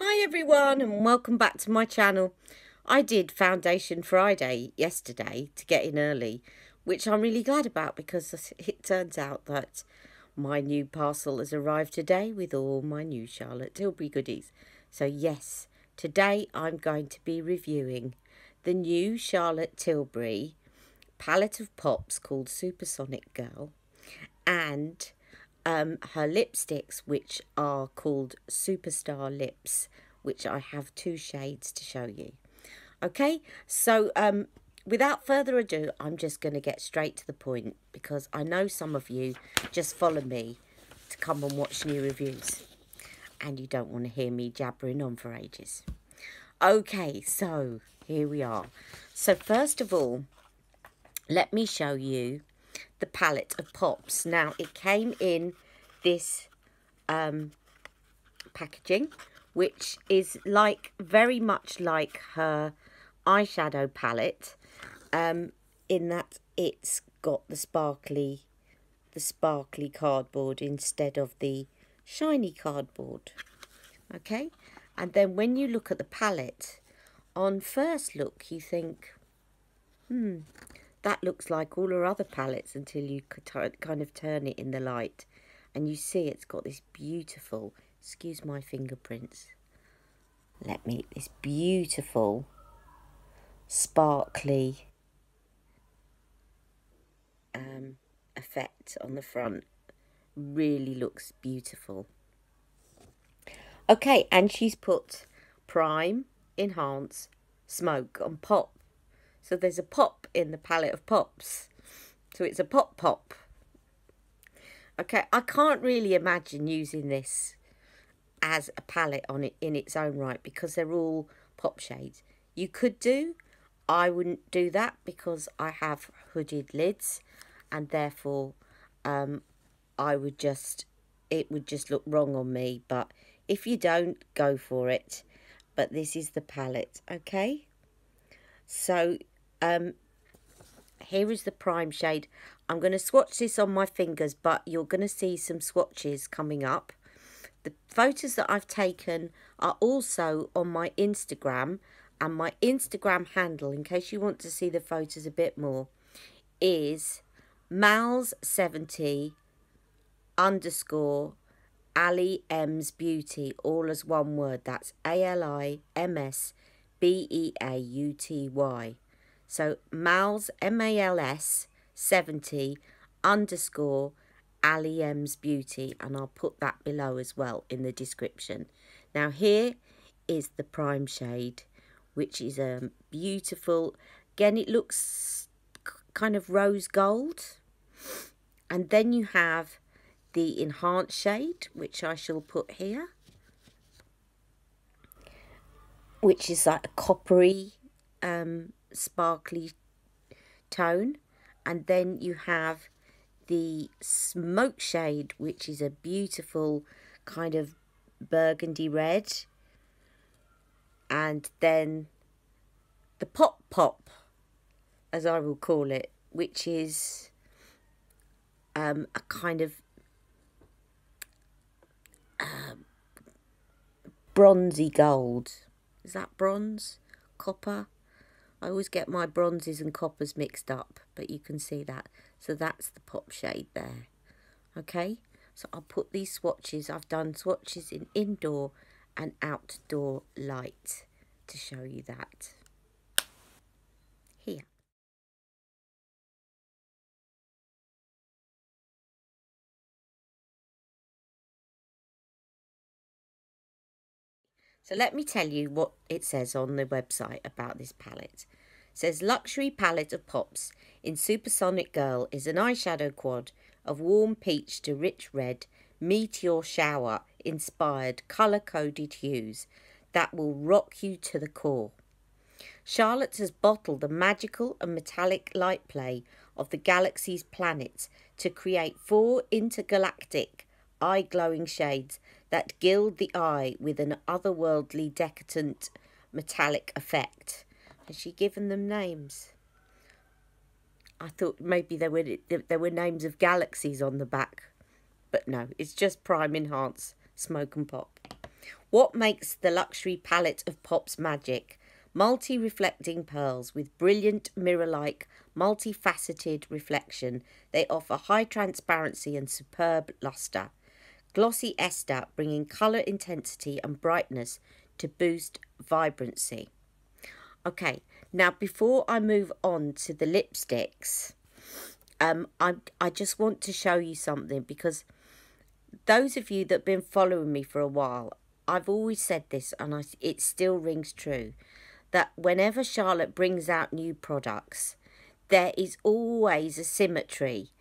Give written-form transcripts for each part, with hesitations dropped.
Hi everyone and welcome back to my channel. I did Foundation Friday yesterday to get in early, which I'm really glad about because it turns out that my new parcel has arrived today with all my new Charlotte Tilbury goodies. So yes, today I'm going to be reviewing the new Charlotte Tilbury palette of pops called Supersonic Girl and her lipsticks, which are called Superstar Lips, which I have two shades to show you. Okay, so without further ado, I'm just going to get straight to the point because I know some of you just follow me to come and watch new reviews and you don't want to hear me jabbering on for ages. Okay, so here we are. So first of all, let me show you the palette of pops. Now, it came in this packaging, which is very much like her eyeshadow palette, in that it's got the sparkly cardboard instead of the shiny cardboard. Okay, and then when you look at the palette, on first look you think, that looks like all her other palettes until you kind of turn it in the light and you see it's got this beautiful, excuse my fingerprints, this beautiful sparkly effect on the front. Really looks beautiful. Okay, and she's put prime, enhance, smoke and pop. So there's a pop in the palette of pops. So it's a pop. Okay, I can't really imagine using this as a palette in its own right because they're all pop shades. You could do, I wouldn't do that because I have hooded lids and therefore it would just look wrong on me. But if you don't, go for it. But this is the palette, okay? So here is the prime shade. I'm going to swatch this on my fingers, but you're going to see some swatches coming up. The photos that I've taken are also on my Instagram, and my Instagram handle, in case you want to see the photos a bit more, is Mals70 _ Ali M's Beauty, all as one word. That's ALIMSBEAUTY. So Mals, MALS 70 _ Ali M's Beauty, and I'll put that below as well in the description. Now here is the prime shade, which is a beautiful, again it looks kind of rose gold, and then you have the enhanced shade, which I shall put here, which is like a coppery sparkly tone, and then you have the smoke shade, which is a beautiful kind of burgundy red, and then the pop, as I will call it, which is a kind of bronzy gold. Is that bronze? Copper? I always get my bronzes and coppers mixed up, but you can see that. So that's the pop shade there. Okay, so I'll put these swatches. I've done swatches in indoor and outdoor light to show you that. Here. So let me tell you what it says on the website about this palette. It says, luxury palette of pops in Supersonic Girl is an eyeshadow quad of warm peach to rich red, meteor shower inspired colour-coded hues that will rock you to the core. Charlotte has bottled the magical and metallic light play of the galaxy's planets to create 4 intergalactic eye-glowing shades that gild the eye with an otherworldly decadent metallic effect. Has she given them names? I thought maybe there were names of galaxies on the back, but no, it's just prime, enhance, smoke and pop. What makes the luxury palette of Pop's magic? Multi-reflecting pearls with brilliant mirror-like, multifaceted reflection. They offer high transparency and superb luster. Glossy ester, bringing colour intensity and brightness to boost vibrancy. Okay, now before I move on to the lipsticks, I just want to show you something, because those of you that have been following me for a while, I've always said this, and it still rings true, that whenever Charlotte brings out new products, there is always a symmetry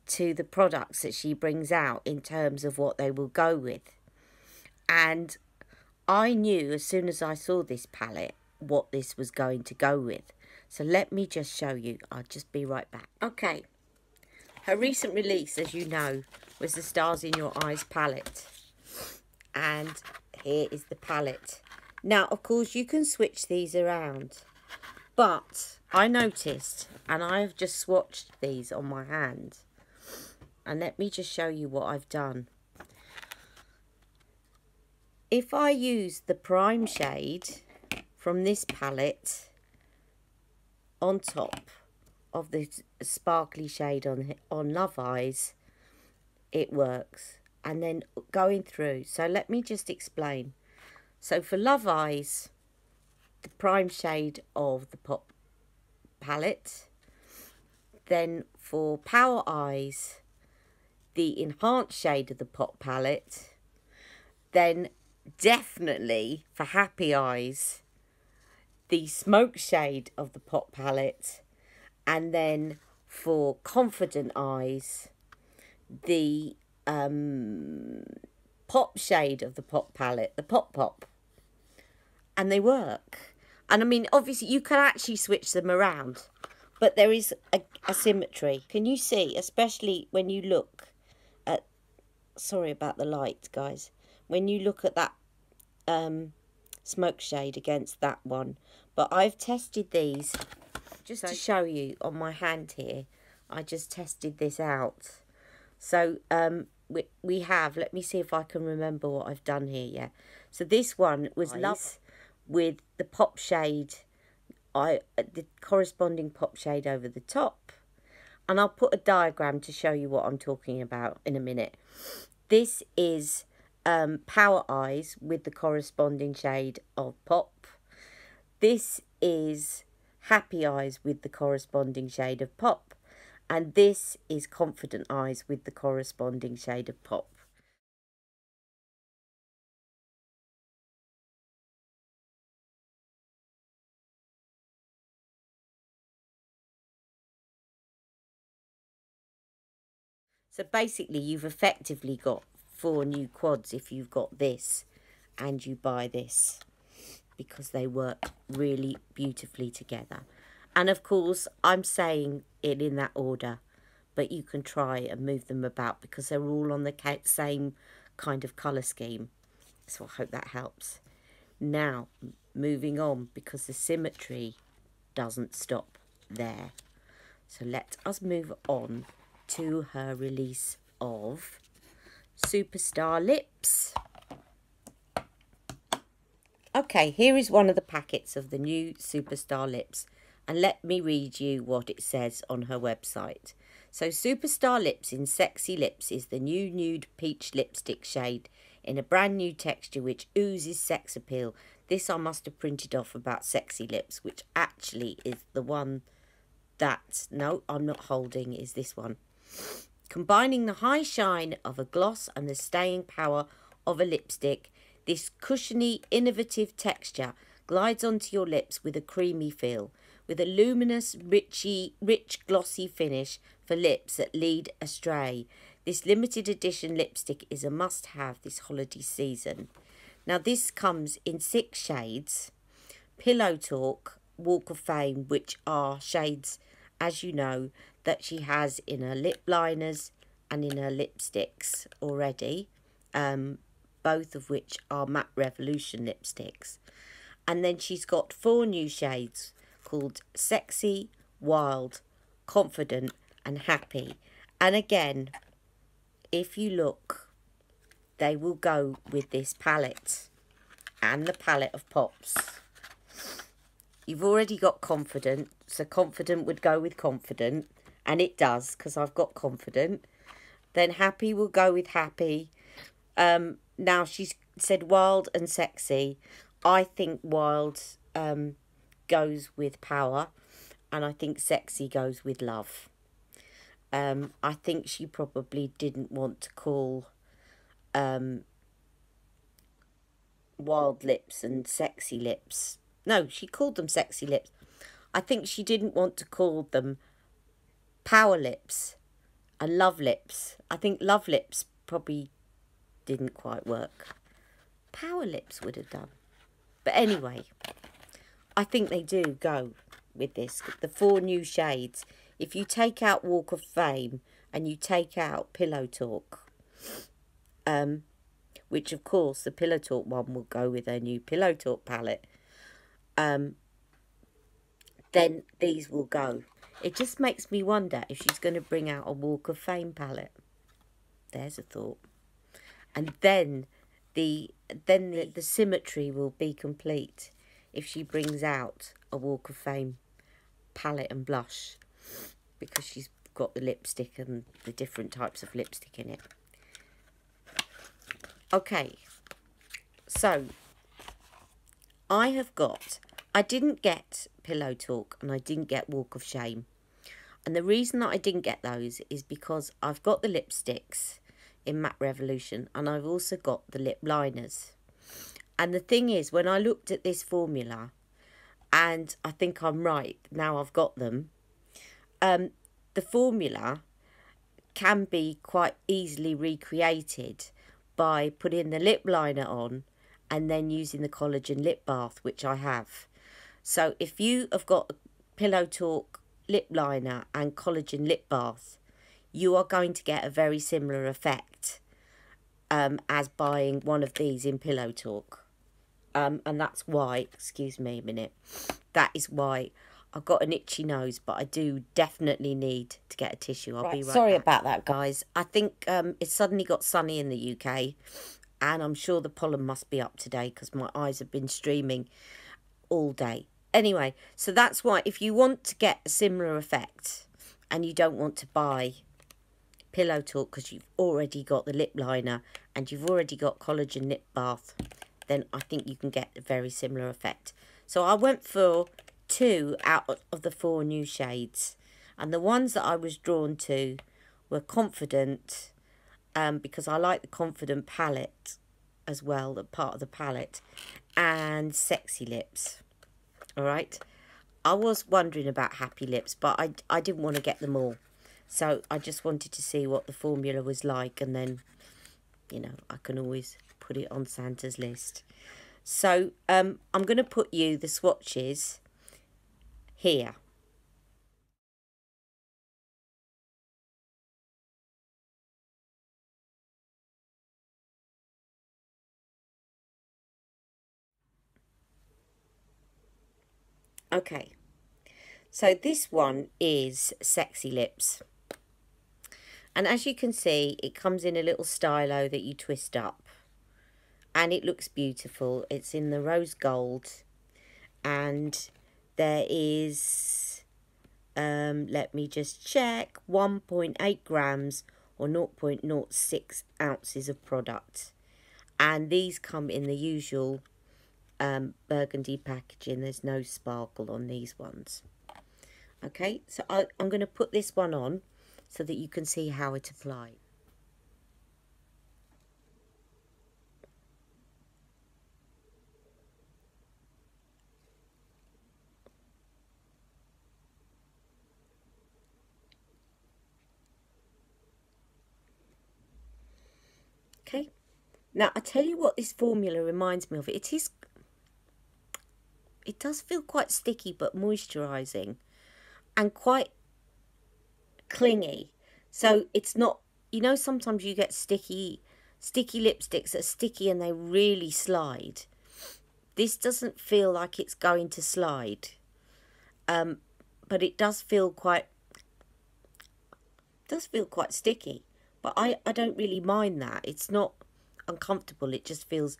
to the products that she brings out in terms of what they will go with. And I knew as soon as I saw this palette what this was going to go with. So let me just show you. I'll just be right back. Okay. Her recent release, as you know, was the Stars in Your Eyes palette. And here is the palette. Now, of course, you can switch these around. But I noticed, and I've just swatched these on my hand. And let me just show you what I've done. If I use the prime shade from this palette on top of the sparkly shade on Love Eyes, it works. And then going through, so let me just explain. So for Love Eyes, the prime shade of the Pop palette. Then for Power Eyes, the enhanced shade of the Pop palette. Then definitely for Happy Eyes, the smoke shade of the Pop palette. And then for Confident Eyes, the pop shade of the Pop palette, the Pop. And they work. And I mean, obviously you can actually switch them around, but there is a symmetry. Can you see, especially when you look at, sorry about the light, guys, when you look at that smoke shade against that one. But I've tested these just to show you on my hand here. I just tested this out. So we have, let me see if I can remember what I've done here. Yeah, so this one was Love with the Pop shade, the corresponding Pop shade over the top. And I'll put a diagram to show you what I'm talking about in a minute. This is Power Eyes with the corresponding shade of Pop. This is Happy Eyes with the corresponding shade of Pop. And this is Confident Eyes with the corresponding shade of Pop. So basically you've effectively got 4 new quads if you've got this and you buy this, because they work really beautifully together. And of course I'm saying it in that order, but you can try and move them about because they're all on the same kind of colour scheme. So I hope that helps. Now moving on, because the symmetry doesn't stop there. So let us move on to her release of Superstar Lips. Okay, here is one of the packets of the new Superstar Lips, and let me read you what it says on her website. So Superstar Lips in Sexy Lips is the new nude peach lipstick shade in a brand new texture which oozes sex appeal. This I must have printed off about Sexy Lips, which actually is the one that, no, I'm not holding, is this one. Combining the high shine of a gloss and the staying power of a lipstick, this cushiony, innovative texture glides onto your lips with a creamy feel, with a luminous, rich, glossy finish for lips that lead astray. This limited edition lipstick is a must-have this holiday season. Now this comes in 6 shades. Pillow Talk, Walk of Fame, which are shades, as you know, that she has in her lip liners and in her lipsticks already, both of which are Matte Revolution lipsticks. And then she's got 4 new shades called Sexy, Wild, Confident and Happy. And again, if you look, they will go with this palette. and the palette of Pops. You've already got Confident, so Confident would go with Confident, and it does, because I've got Confident. Then Happy will go with Happy. Now she's said Wild and Sexy. I think Wild goes with Power, and I think Sexy goes with Love. I think she probably didn't want to call Wild Lips and Sexy Lips. No, she called them Sexy Lips. I think she didn't want to call them Power Lips and Love Lips. I think Love Lips probably didn't quite work. Power Lips would have done. But anyway, I think they do go with this. The 4 new shades. If you take out Walk of Fame and you take out Pillow Talk, which of course the Pillow Talk one will go with her new Pillow Talk palette, then these will go. It just makes me wonder if she's going to bring out a Walk of Fame palette. There's a thought. And then the symmetry will be complete if she brings out a Walk of Fame palette and blush, because she's got the lipstick and the different types of lipstick in it. Okay, so I didn't get Pillow Talk and I didn't get Walk of Shame. And the reason that I didn't get those is because I've got the lipsticks in Matte Revolution and I've also got the lip liners. And the thing is, when I looked at this formula, and I think I'm right, now I've got them, the formula can be quite easily recreated by putting the lip liner on and then using the collagen lip bath, which I have. So if you have got a Pillow Talk lip liner and collagen lip bath, you are going to get a very similar effect as buying one of these in Pillow Talk. And that's why, excuse me a minute, that is why I've got an itchy nose, but I do definitely need to get a tissue. I'll be right Sorry back. About that, guys. I think it's suddenly got sunny in the UK, and I'm sure the pollen must be up today because my eyes have been streaming all day. Anyway, so that's why if you want to get a similar effect and you don't want to buy Pillow Talk because you've already got the lip liner and you've already got collagen lip bath, then I think you can get a very similar effect. So I went for 2 out of the 4 new shades, and the ones that I was drawn to were Confident, because I like the Confident palette as well, the part of the palette, and Sexy Lips. All right, I was wondering about Happy Lips, but I didn't want to get them all, so I just wanted to see what the formula was like, and then, you know, I can always put it on Santa's list. So I'm going to put you the swatches here. Okay, so this one is Sexy Lips. And as you can see, it comes in a little stylo that you twist up. And it looks beautiful. It's in the rose gold. And there is, let me just check, 1.8 grams or 0.06 ounces of product. And these come in the usual burgundy packaging. There's no sparkle on these ones. Okay, so I'm going to put this one on so that you can see how it applies. Okay, now I tell you what this formula reminds me of. It does feel quite sticky but moisturising and quite clingy. So it's not, you know, sometimes you get sticky lipsticks that are sticky and they really slide. This doesn't feel like it's going to slide, but it does feel quite sticky. But I don't really mind that. It's not uncomfortable. It just feels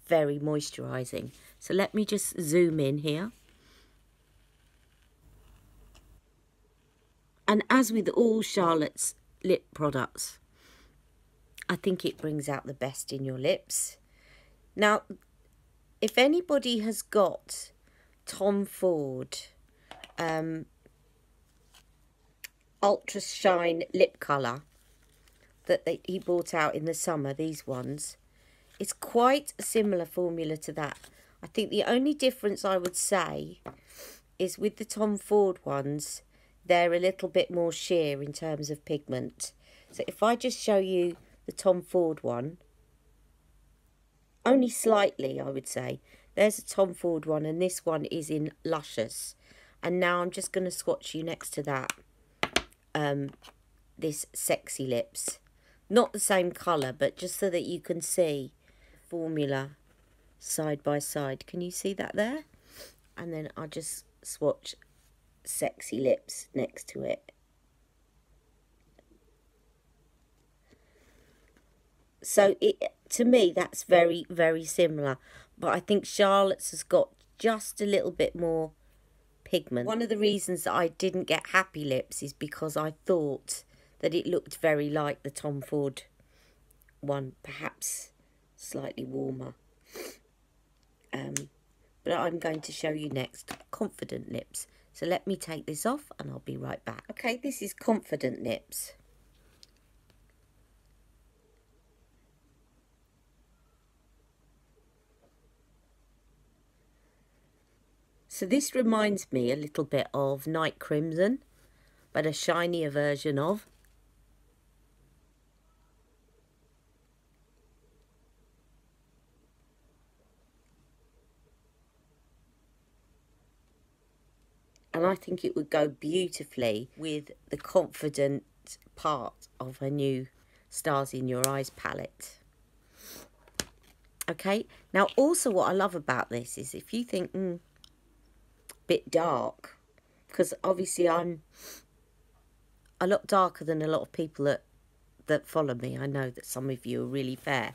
very moisturising. So let me just zoom in here. And as with all Charlotte's lip products, I think it brings out the best in your lips. Now, if anybody has got Tom Ford Ultra Shine lip colour that he brought out in the summer, these ones, it's quite a similar formula to that. I think the only difference I would say is with the Tom Ford ones, they're a little bit more sheer in terms of pigment. So if I just show you the Tom Ford one, only slightly, I would say. There's a Tom Ford one, and this one is in Luscious. And now I'm just going to swatch you next to that, this Sexy Lips. Not the same colour, but just so that you can see the formula side by side. Can you see that there? And then I'll just swatch Sexy Lips next to it. So to me, that's very, very similar. But I think Charlotte's has got just a little bit more pigment. One of the reasons that I didn't get Happy Lips is because I thought that it looked very like the Tom Ford one, perhaps slightly warmer. But I'm going to show you next Confident Lips. So let me take this off and I'll be right back. Okay, this is Confident Lips. So this reminds me a little bit of Night Crimson, but a shinier version of. And I think it would go beautifully with the Confident part of her new Stars in Your Eyes palette. Okay, now also what I love about this is if you think, bit dark, because obviously I'm a lot darker than a lot of people that follow me. I know that some of you are really fair,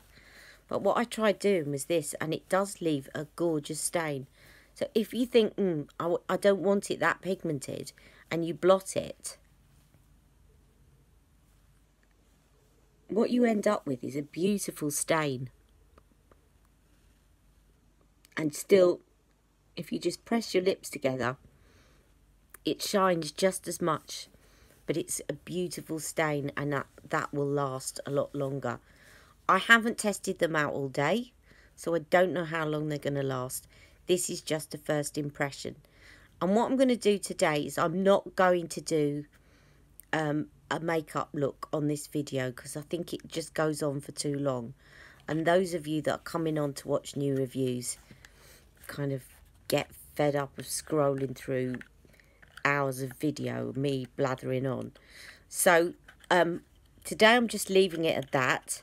but what I tried doing was this, and it does leave a gorgeous stain. So if you think, I don't want it that pigmented, and you blot it, what you end up with is a beautiful stain. And still, if you just press your lips together, it shines just as much, but it's a beautiful stain, and that will last a lot longer. I haven't tested them out all day, so I don't know how long they're going to last. This is just a first impression. And what I'm going to do today is I'm not going to do a makeup look on this video, because I think it just goes on for too long. And those of you that are coming on to watch new reviews kind of get fed up of scrolling through hours of video, me blathering on. So today I'm just leaving it at that.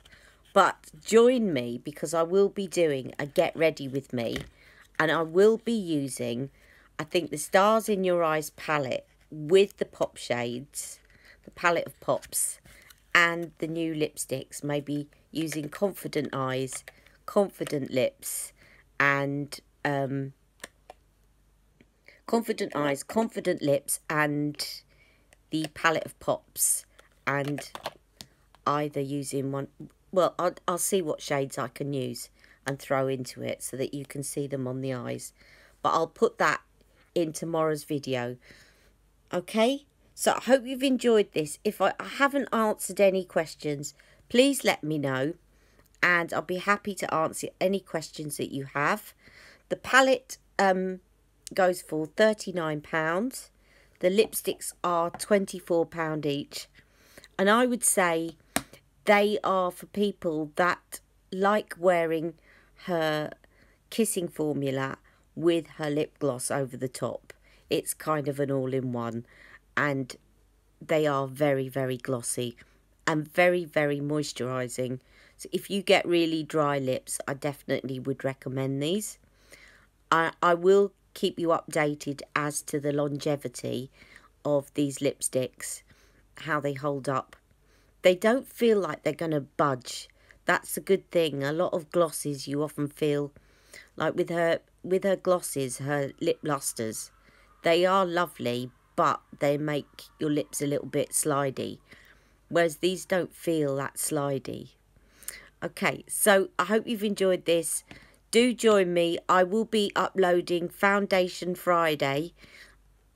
But join me, because I will be doing a get ready with me, and I will be using, I think, the Stars in Your Eyes palette with the pop shades, the palette of pops, and the new lipsticks. Maybe using Confident Eyes, Confident Lips, and Confident Eyes, Confident Lips, and the palette of pops, and either using one, well, I'll see what shades I can use and throw into it so that you can see them on the eyes, but I'll put that in tomorrow's video. Okay, so I hope you've enjoyed this. If I haven't answered any questions, please let me know, and I'll be happy to answer any questions that you have. The palette goes for £39. The lipsticks are £24 each, and I would say they are for people that like wearing her kissing formula with her lip gloss over the top. It's kind of an all-in-one, and they are very, very glossy and very, very moisturising. So if you get really dry lips, I definitely would recommend these. I will keep you updated as to the longevity of these lipsticks, how they hold up. They don't feel like they're going to budge. That's a good thing. A lot of glosses, you often feel like with her glosses, her lip lusters. They are lovely, but they make your lips a little bit slidey, whereas these don't feel that slidey. Okay, so I hope you've enjoyed this. Do join me. I will be uploading Foundation Friday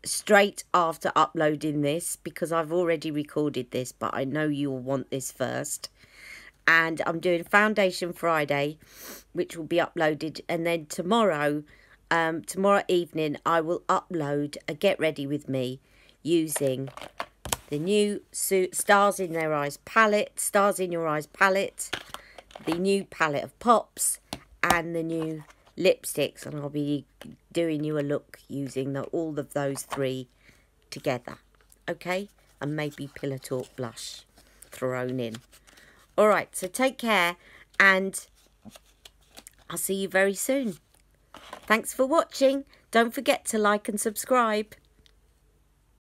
straight after uploading this, because I've already recorded this, but I know you will want this first. And I'm doing Foundation Friday, which will be uploaded, and then tomorrow evening I will upload a Get Ready With Me using the new Stars in Your Eyes palette, the new palette of pops, and the new lipsticks, and I'll be doing you a look using all of those three together, okay? And maybe Pillow Talk blush thrown in. Alright, so take care, and I'll see you very soon. Thanks for watching. Don't forget to like and subscribe.